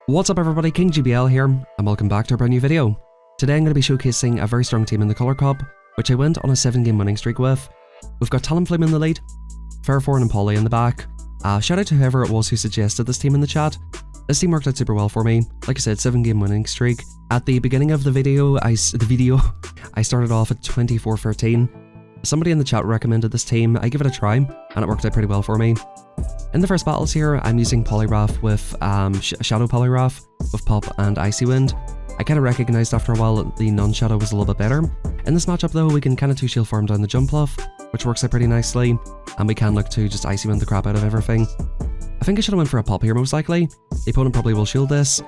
What's up everybody, KingGBL here, and welcome back to a brand new video. Today I'm going to be showcasing a very strong team in the Colour Cup, which I went on a 7-game winning streak with. We've got Talonflame in the lead, Fairforn and Polly in the back. Shout out to whoever it was who suggested this team in the chat. This team worked out super well for me. Like I said, 7-game winning streak. At the beginning of the video, I started off at 24-13. Somebody in the chat recommended this team. I give it a try, and it worked out pretty well for me. In the first battles here, I'm using Poliwrath with Shadow Poliwrath with Pop and Icy Wind. I kind of recognised after a while that the non-Shadow was a little bit better. In this matchup though, we can kind of 2-shield farm down the jump off, which works out pretty nicely, and we can look to just Icy Wind the crap out of everything. I think I should have went for a Pop here most likely. The opponent probably will shield this.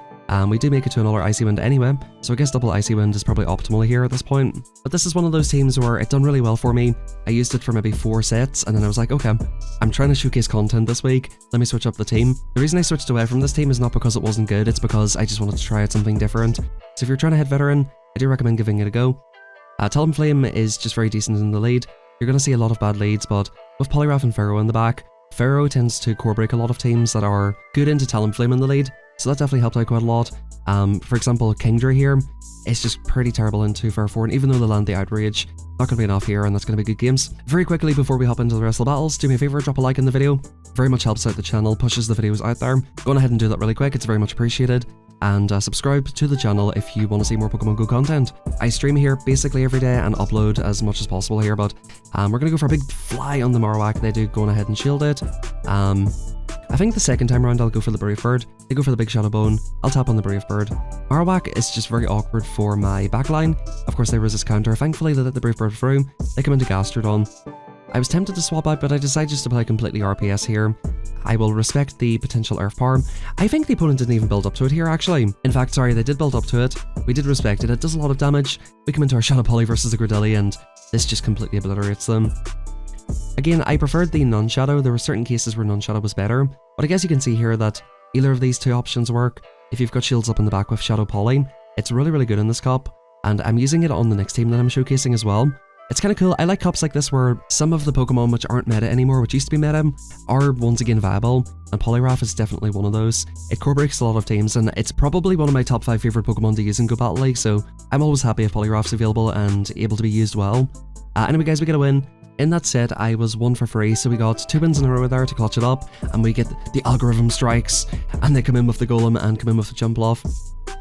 We do make it to another Icy Wind anyway, so I guess double Icy Wind is probably optimal here at this point. But this is one of those teams where it done really well for me. I used it for maybe 4 sets, and then I was like, okay, I'm trying to showcase content this week, let me switch up the team. The reason I switched away from this team is not because it wasn't good, it's because I just wanted to try out something different. So if you're trying to hit veteran, I do recommend giving it a go. Talonflame is just very decent in the lead. You're going to see a lot of bad leads, but with Poliwrath and Pharaoh in the back, Pharaoh tends to core break a lot of teams that are good into Talonflame in the lead, so that definitely helped out quite a lot. For example, KingGBL here is just pretty terrible into Fairforn, even though they land the Outrage. Not going to be enough here, and that's going to be good games. Very quickly, before we hop into the rest of the battles, do me a favour, drop a like in the video. Very much helps out the channel, pushes the videos out there. Go on ahead and do that really quick, it's very much appreciated. And subscribe to the channel if you want to see more Pokemon Go content. I stream here basically every day and upload as much as possible here, but we're going to go for a big fly on the Marowak. They do go on ahead and shield it. I think the second time around I'll go for the Brave Bird. They go for the big Shadow Bone. I'll tap on the Brave Bird. Marowak is just very awkward for my backline. Of course they resist counter. Thankfully they let the Brave Bird through. They come into Gastrodon. I was tempted to swap out, but I decided just to play completely RPS here. I will respect the potential Earth Power. I think the opponent didn't even build up to it here actually. In fact, sorry, they did build up to it. We did respect it. It does a lot of damage. We come into our Shadow Poly versus the Gradilli, and this just completely obliterates them. Again, I preferred the non-Shadow. There were certain cases where non-Shadow was better, but I guess you can see here that either of these two options work. If you've got shields up in the back with Shadow Poly, it's really, really good in this cup, and I'm using it on the next team that I'm showcasing as well. It's kind of cool. I like cups like this where some of the Pokemon which aren't meta anymore, which used to be meta, are once again viable, and Poliwrath is definitely one of those. It core breaks a lot of teams, and it's probably one of my top 5 favourite Pokemon to use in Go Battle League, so I'm always happy if Poliwrath's available and able to be used well. Anyway guys, we get a win. In that set, I was 1 for free, so we got 2 wins in a row there to clutch it up, and we get the algorithm strikes, and they come in with the Golem and come in with the jump off.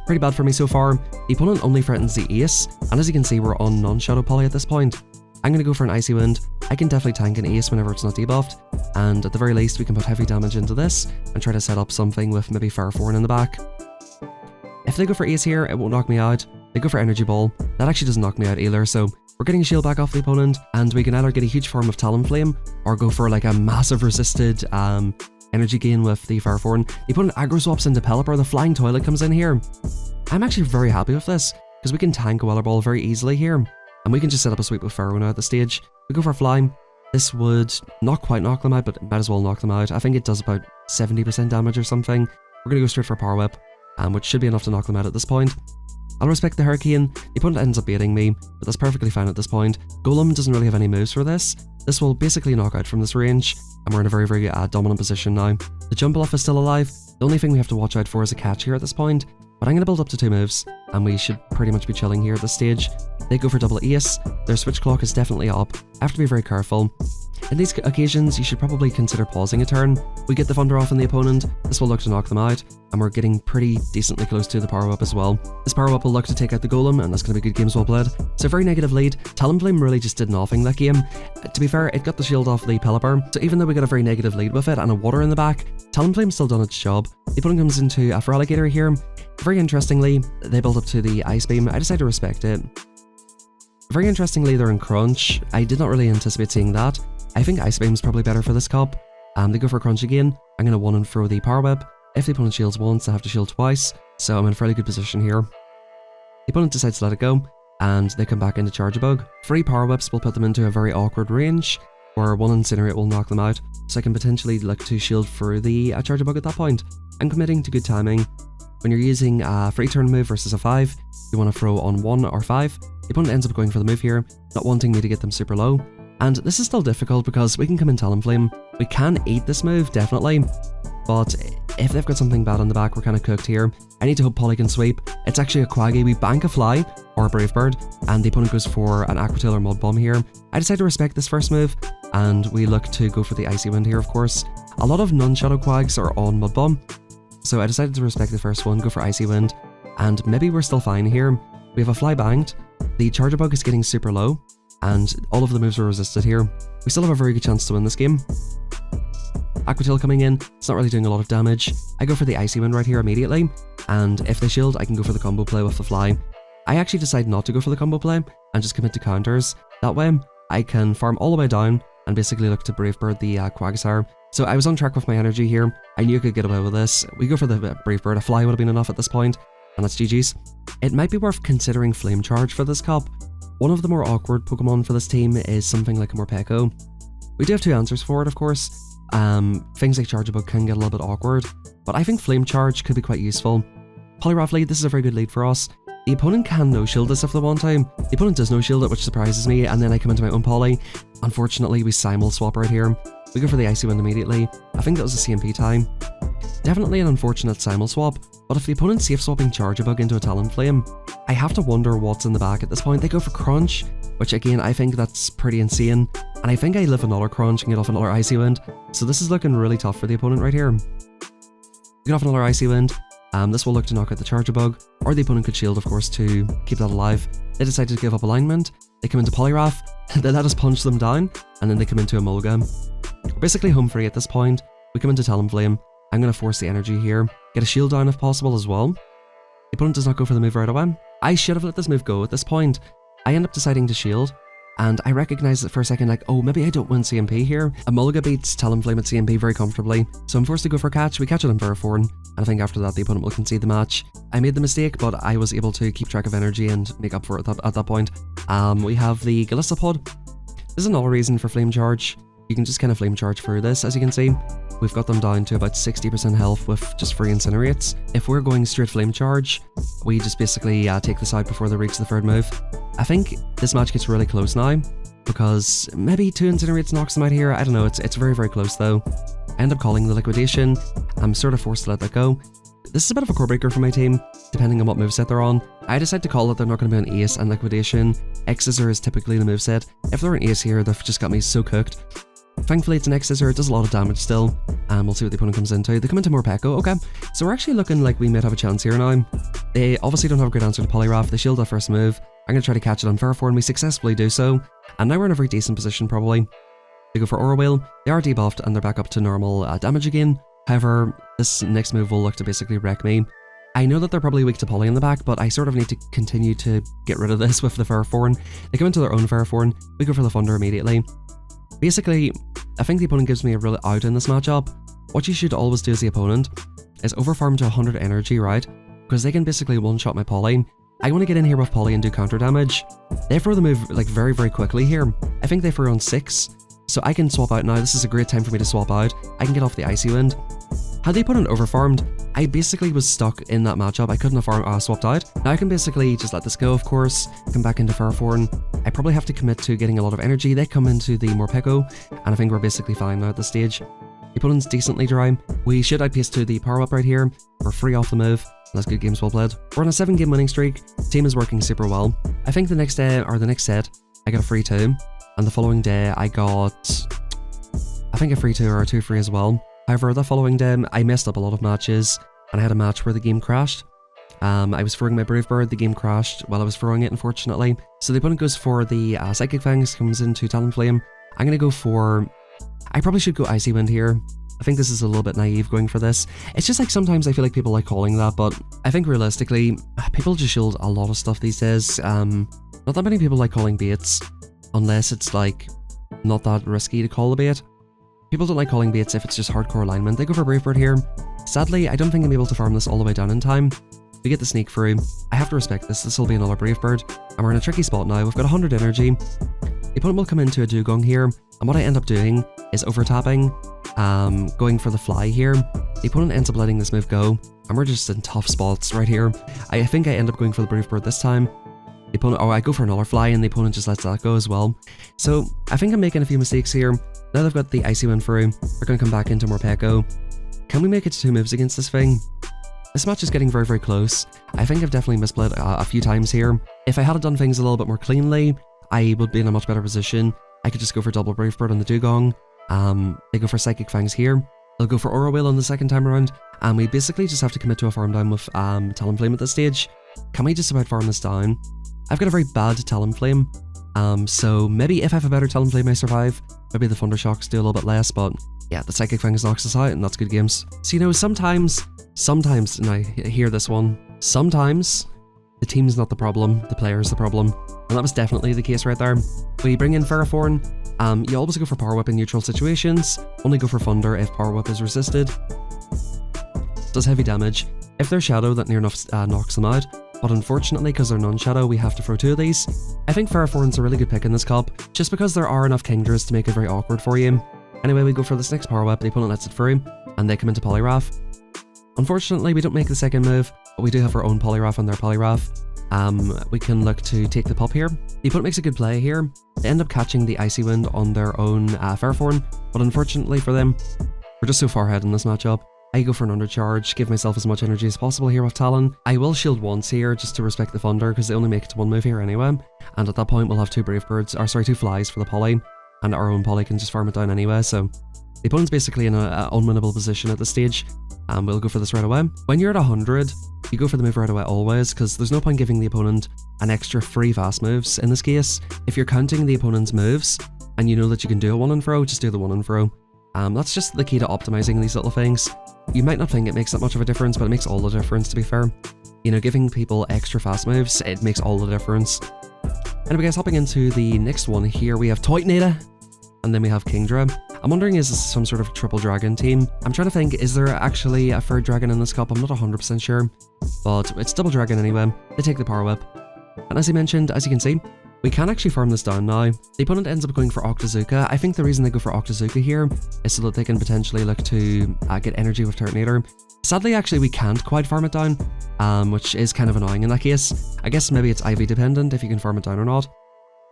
Pretty bad for me so far. The opponent only threatens the Ace, and as you can see, we're on non-Shadow Poly at this point. I'm going to go for an Icy Wind. I can definitely tank an Ace whenever it's not debuffed, and at the very least, we can put heavy damage into this, and try to set up something with maybe Fairforn in the back. If they go for Ace here, it won't knock me out. They go for Energy Ball. That actually doesn't knock me out either, so we're getting a shield back off the opponent, and we can either get a huge farm of Talonflame, or go for like a massive resisted energy gain with the Fairforn. The opponent aggro swaps into Pelipper, the Flying Toilet comes in here. I'm actually very happy with this, because we can tank a Weather Ball very easily here, and we can just set up a sweep with Pharaoh now at the stage. We go for a Fly. This would not quite knock them out, but might as well knock them out. I think it does about 70% damage or something. We're going to go straight for a Power Whip, which should be enough to knock them out at this point. I'll respect the Hurricane. The opponent ends up baiting me, but that's perfectly fine at this point. Golem doesn't really have any moves for this. This will basically knock out from this range, and we're in a very, very dominant position now. The jump off is still alive. The only thing we have to watch out for is a catch here at this point, but I'm going to build up to 2 moves, and we should pretty much be chilling here at this stage. They go for double Ace. Their switch clock is definitely up. I have to be very careful. In these occasions, you should probably consider pausing a turn. We get the Thunder off on the opponent, this will look to knock them out, and we're getting pretty decently close to the Power Up as well. This Power Up will look to take out the Golem, and that's going to be good games well played. So very negative lead. Talonflame really just did nothing that game. To be fair, it got the shield off the Pelipper, so even though we got a very negative lead with it and a water in the back, Talonflame's still done its job. The opponent comes into a Feraligatr here. Very interestingly, they build up to the Ice Beam. I decided to respect it. Very interestingly, they're in Crunch. I did not really anticipate seeing that. I think Ice Beam's probably better for this cup. They go for Crunch again. I'm going to 1 and throw the Power Whip. If the opponent shields once, I have to shield twice, so I'm in a fairly good position here. The opponent decides to let it go, and they come back into Charge-a-Bug. 3 Power Whips will put them into a very awkward range, where 1 Incinerate will knock them out, so I can potentially look to shield through the Charge-a-Bug at that point. I'm committing to good timing. When you're using a free turn move versus a 5, you want to throw on 1 or 5. The opponent ends up going for the move here, not wanting me to get them super low. And this is still difficult because we can come in Talonflame. We can eat this move, definitely. but if they've got something bad on the back, we're kind of cooked here. I need to hope Polly can sweep. It's actually a Quaggy. We bank a Fly or a Brave Bird, and the opponent goes for an Aqua Tail or Mud Bomb here. I decide to respect this first move, and we look to go for the Icy Wind here, of course. A lot of non-Shadow Quags are on Mud Bomb, so I decided to respect the first one, go for Icy Wind, and maybe we're still fine here. We have a Fly banked, the Charjabug is getting super low, and all of the moves are resisted here. We still have a very good chance to win this game. Aqua Tail coming in, it's not really doing a lot of damage. I go for the Icy Wind right here immediately, and if they shield, I can go for the combo play with the Fly. I actually decide not to go for the combo play and just commit to counters. That way, I can farm all the way down and basically look to Brave Bird the Quagsire. So I was on track with my energy here. I knew I could get away with this. We go for the Brave Bird. A Fly would have been enough at this point, and that's GG's. It might be worth considering Flame Charge for this cup. One of the more awkward Pokemon for this team is something like a Morpeko. We do have two answers for it, of course. Things like Charjabug can get a little bit awkward, but I think Flame Charge could be quite useful. Poliwrath lead, this is a very good lead for us. The opponent can no-shield this if they want to. The opponent does no-shield it, which surprises me, and then I come into my own Poly. Unfortunately, we simul-swap right here. We go for the Icy Wind immediately. I think that was a CMP time. Definitely an unfortunate simul-swap, but if the opponent's safe-swapping Charjabug into a Talonflame, I have to wonder what's in the back at this point. They go for Crunch, which again, I think that's pretty insane, and I think I live another Crunch and get off another Icy Wind, so this is looking really tough for the opponent right here. We get off another Icy Wind. This will look to knock out the Charjabug, or the opponent could shield, of course, to keep that alive. They decide to give up alignment, they come into Poliwrath, they let us punch them down, and then they come into Emolga. We're basically home free at this point. We come into Talonflame. I'm going to force the energy here, get a shield down if possible as well. The opponent does not go for the move right away. I should have let this move go at this point. I end up deciding to shield, and I recognize it for a second like, oh, maybe I don't win CMP here. Emolga beats Talonflame at CMP very comfortably, so I'm forced to go for catch. We catch it on Burroforn, and I think after that the opponent will concede the match. I made the mistake, but I was able to keep track of energy and make up for it at that point. We have the Galistopod. This is another reason for Flame Charge. You can just kind of Flame Charge through this, as you can see. We've got them down to about 60% health with just free Incinerates. If we're going straight Flame Charge, we just basically take this out before they reach the third move. I think this match gets really close now, because maybe 2 Incinerates knocks them out here. I don't know, it's very, very close though. I end up calling the Liquidation. I'm sort of forced to let that go. This is a bit of a core breaker for my team, depending on what moveset they're on. I decide to call that they're not going to be on Ace and Liquidation. X-Scissor is typically the moveset. If they're on Ace here, they've just got me so cooked. Thankfully it's an X-Scissor, it does a lot of damage still, and we'll see what the opponent comes into. They come into Morpeko, okay. So we're actually looking like we might have a chance here now. They obviously don't have a great answer to Poliwrath, they shield our first move. I'm going to try to catch it on Burroforn, we successfully do so, and now we're in a very decent position probably. They go for Aura Wheel, they are debuffed and they're back up to normal damage again. However, this next move will look to basically wreck me. I know that they're probably weak to Poly in the back, but I sort of need to continue to get rid of this with the Burroforn. They come into their own Burroforn, we go for the Thunder immediately. Basically, I think the opponent gives me a real out in this matchup. What you should always do as the opponent is overfarm to 100 energy, right? Because they can basically one-shot my Poly. I want to get in here with Poly and do counter damage. They throw the move like very, very quickly here. I think they throw on 6, so I can swap out now. This is a great time for me to swap out. I can get off the Icy Wind. Had the opponent overfarmed, I basically was stuck in that matchup. I couldn't have swapped out. Now I can basically just let this go, of course, come back into Burroforn. I probably have to commit to getting a lot of energy. They come into the Morpeko, and I think we're basically fine now at this stage. The opponent's decently dry. We should outpace to the power up right here. We're free off the move. That's good games well played. We're on a 7-game winning streak. Team is working super well. I think the next day, or the next set, I got a free 2, and the following day I got, I think a free 2 or a 2 free as well. However, the following day, I messed up a lot of matches, and I had a match where the game crashed. I was throwing my Brave Bird, the game crashed while I was throwing it, unfortunately. So the opponent goes for the Psychic Fangs, comes into Talonflame. I'm going to go for, I probably should go Icy Wind here. I think this is a little bit naive going for this. It's just like sometimes I feel like people like calling that, but I think realistically, people just shield a lot of stuff these days. Not that many people like calling baits, unless it's like not that risky to call the bait. People don't like calling baits if it's just hardcore alignment. They go for Brave Bird here. Sadly, I don't think I'm able to farm this all the way down in time. We get the sneak through. I have to respect this. This will be another Brave Bird, and we're in a tricky spot now. We've got 100 energy. The opponent will come into a Dugong here, and what I end up doing is over-tapping, going for the Fly here. The opponent ends up letting this move go, and we're just in tough spots right here. I think I end up going for the Brave Bird this time. The opponent, I go for another Fly, and the opponent just lets that go as well. So I think I'm making a few mistakes here. Now they've got the Icy Wind through, we're going to come back into Morpeko. Can we make it to 2 moves against this thing? This match is getting very, very close. I think I've definitely misplayed a few times here. If I had done things a little bit more cleanly, I would be in a much better position. I could just go for double Brave Bird on the Dugong. They go for Psychic Fangs here. They'll go for Aura Wheel on the second time around. And we basically just have to commit to a farm down with Talonflame at this stage. Can we just about farm this down? I've got a very bad Talonflame. So maybe if I have a better Talonflame I survive. Maybe the Thunder Shocks do a little bit less, but yeah, the Psychic Fangs knocks us out and that's good games. So you know, sometimes, and I hear this one, sometimes the team's not the problem, the player's the problem. And that was definitely the case right there. We bring in Ferrothorn. You always go for Power Whip in neutral situations, only go for Thunder if Power Whip is resisted. Does heavy damage. If they're Shadow, that near enough knocks them out, but unfortunately because they're non-Shadow we have to throw 2 of these. I think Ferrothorn's a really good pick in this cup, just because there are enough Kingdras to make it very awkward for you. Anyway, we go for this next Power Whip, the opponent lets it through, and they come into Poliwrath. Unfortunately we don't make the second move, but we do have our own Poliwrath and their Poliwrath. We can look to take the pup here. The opponent makes a good play here. They end up catching the Icy Wind on their own Ferrothorn, but unfortunately for them, we're just so far ahead in this matchup. I go for an undercharge, give myself as much energy as possible here with Talon. I will shield once here just to respect the Thunder because they only make it to 1 move here anyway. And at that point we'll have 2 Brave Birds, or sorry, 2 Flies for the Poly, and our own Poly can just farm it down anyway. So the opponent's basically in an unwinnable position at this stage. We'll go for this right away. When you're at 100, you go for the move right away always, because there's no point giving the opponent an extra free fast moves in this case. If you're counting the opponent's moves, and you know that you can do a 1 and throw, just do the 1 and throw. That's just the key to optimizing these little things. You might not think it makes that much of a difference, but it makes all the difference, to be fair. You know, giving people extra fast moves, it makes all the difference. Anyway guys, hopping into the next one here, we have Toitnada, and then we have Kingdra. I'm wondering, is this some sort of triple dragon team? I'm trying to think, is there actually a third dragon in this cup? I'm not 100% sure, but it's double dragon anyway. They take the Power Whip. And as I mentioned, as you can see, we can actually farm this down now. The opponent ends up going for Octazooka. I think the reason they go for Octazooka here is so that they can potentially look to get energy with Turtonator. Sadly, actually, we can't quite farm it down, which is kind of annoying in that case. I guess maybe it's IV dependent if you can farm it down or not.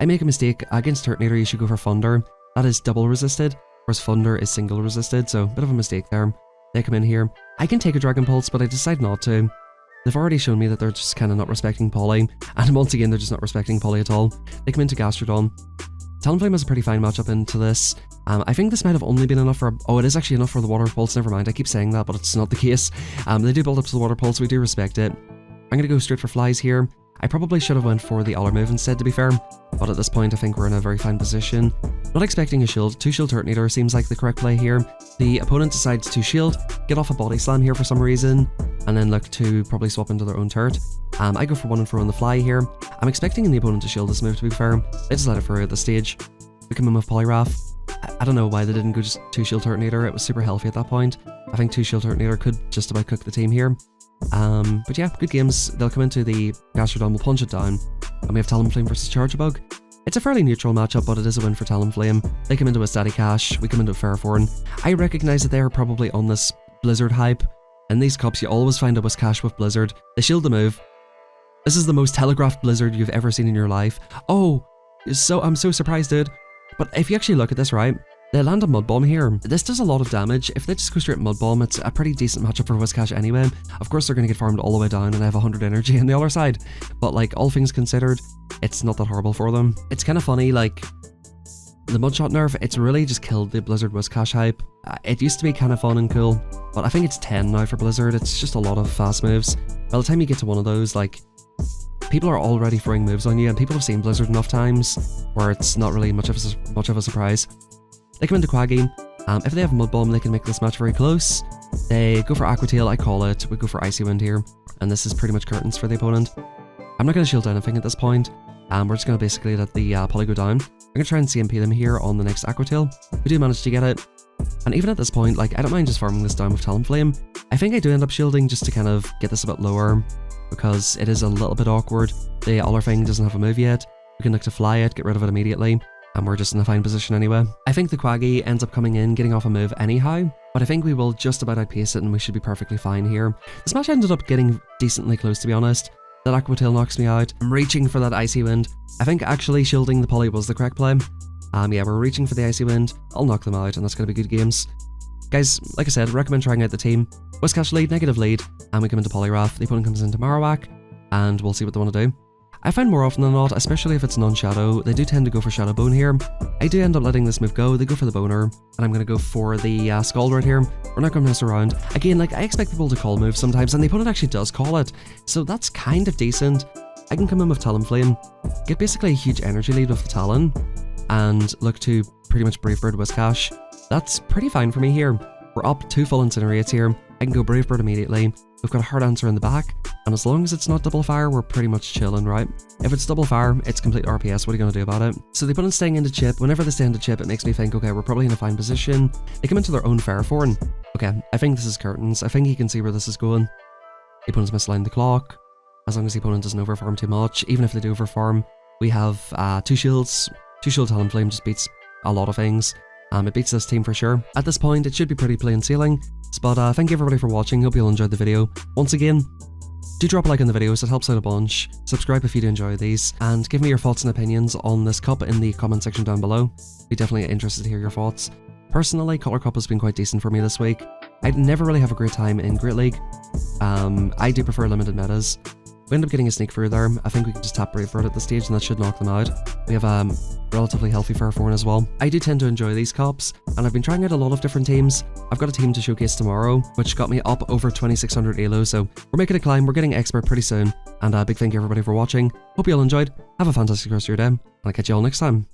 I make a mistake. Against Turtonator, you should go for Thunder. That is double resisted, whereas Thunder is single resisted, so a bit of a mistake there. They come in here. I can take a Dragon Pulse, but I decide not to. They've already shown me that they're just kind of not respecting Poly, and once again they're just not respecting Poly at all. They come into Gastrodon. Talonflame has a pretty fine matchup into this. I think this might have only been enough for... Oh, it is actually enough for the Water Pulse, never mind, I keep saying that, but it's not the case. They do build up to the Water Pulse, we do respect it. I'm going to go straight for Flies here. I probably should have went for the Aller move instead, to be fair, but at this point I think we're in a very fine position. Not expecting a shield, 2 shield Turtonator seems like the correct play here. The opponent decides to shield, get off a Body Slam here for some reason, and then look to probably swap into their own turret. I go for 1 and throw on the fly here. I'm expecting the opponent to shield this move, to be fair. They just let it through at this stage. We come in with Poliwrath. I don't know why they didn't go just 2 shield Turtonator, it was super healthy at that point. I think 2 shield Turtonator could just about cook the team here. But yeah, good games. They'll come into the Gastrodon, we'll punch it down, and we have Talonflame versus Chargebug. It's a fairly neutral matchup, but it is a win for Talonflame. They come into a Static Cash, we come into a Ferrothorn. I recognise that they are probably on this Blizzard hype. In these cups, you always find a Whiscash with Blizzard. They shield the move. This is the most telegraphed Blizzard you've ever seen in your life. Oh, I'm so surprised, dude. But if you actually look at this, right, they land a Mud Bomb here. This does a lot of damage. If they just go straight Mud Bomb, it's a pretty decent matchup for Whiscash anyway. Of course, they're going to get farmed all the way down, and I have 100 energy on the other side. But like, all things considered, it's not that horrible for them. It's kind of funny, like, the Mudshot nerf, it's really just killed the Blizzard Whiscash hype. It used to be kind of fun and cool, but I think it's 10 now for Blizzard. It's just a lot of fast moves. By the time you get to one of those, like, people are already throwing moves on you, and people have seen Blizzard enough times where it's not really much of a surprise. They come into Quaggy. If they have Mud Bomb, they can make this match very close. They go for Aqua Tail, I call it. We go for Icy Wind here, and this is pretty much curtains for the opponent. I'm not going to shield anything at this point. We're just going to basically let the Poly go down. I'm going to try and CMP them here on the next Aqua Tail. We do manage to get it. And even at this point, like, I don't mind just farming this down with Talonflame. I think I do end up shielding just to kind of get this a bit lower, because it is a little bit awkward. The Aller thing doesn't have a move yet. We can look to fly it, get rid of it immediately, and we're just in a fine position anyway. I think the Quaggy ends up coming in, getting off a move anyhow, but I think we will just about outpace it and we should be perfectly fine here. This match ended up getting decently close, to be honest. That Aqua Tail knocks me out. I'm reaching for that Icy Wind. I think actually shielding the Poly was the correct play. Yeah, we're reaching for the Icy Wind. I'll knock them out, and that's going to be good games. Guys, like I said, recommend trying out the team. Whiscash lead, negative lead, and we come into Poliwrath. The opponent comes into Marowak, and we'll see what they want to do. I find more often than not, especially if it's non-shadow, they do tend to go for Shadow Bone here. I do end up letting this move go, they go for the Boner, and I'm going to go for the Scald right here. We're not going to mess around. Again, like, I expect people to call moves sometimes, and the opponent actually does call it, so that's kind of decent. I can come in with Talonflame, get basically a huge energy lead with the Talon, and look to pretty much Brave Bird Whiscash. That's pretty fine for me here. We're up 2 full Incinerates here. I can go Brave Bird immediately. We've got a Hard Answer in the back, and as long as it's not double fire, we're pretty much chilling, right? If it's double fire, it's complete RPS, what are you going to do about it? So the opponent's staying into chip. Whenever they stay into chip, it makes me think, okay, we're probably in a fine position. They come into their own Fairforn. Okay, I think this is curtains. I think you can see where this is going. The opponent's misaligned the clock. As long as the opponent doesn't overfarm too much. Even if they do overfarm, we have 2 shields. 2 shield Talonflame just beats a lot of things. It beats this team for sure. At this point, it should be pretty plain sailing. But thank you everybody for watching. Hope you all enjoyed the video. Once again, do drop a like on the videos, it helps out a bunch. Subscribe if you do enjoy these, and give me your thoughts and opinions on this cup in the comment section down below. Be definitely interested to hear your thoughts. Personally, Color Cup has been quite decent for me this week. I never really have a great time in Great League. I do prefer limited metas. We end up getting a sneak through there. I think we can just tap Brave Bird at this stage and that should knock them out. We have relatively healthy Fairforn as well. I do tend to enjoy these cups, and I've been trying out a lot of different teams. I've got a team to showcase tomorrow, which got me up over 2600 elo, so we're making a climb, we're getting expert pretty soon. And big thank you everybody for watching. Hope you all enjoyed. Have a fantastic rest of your day, and I'll catch you all next time.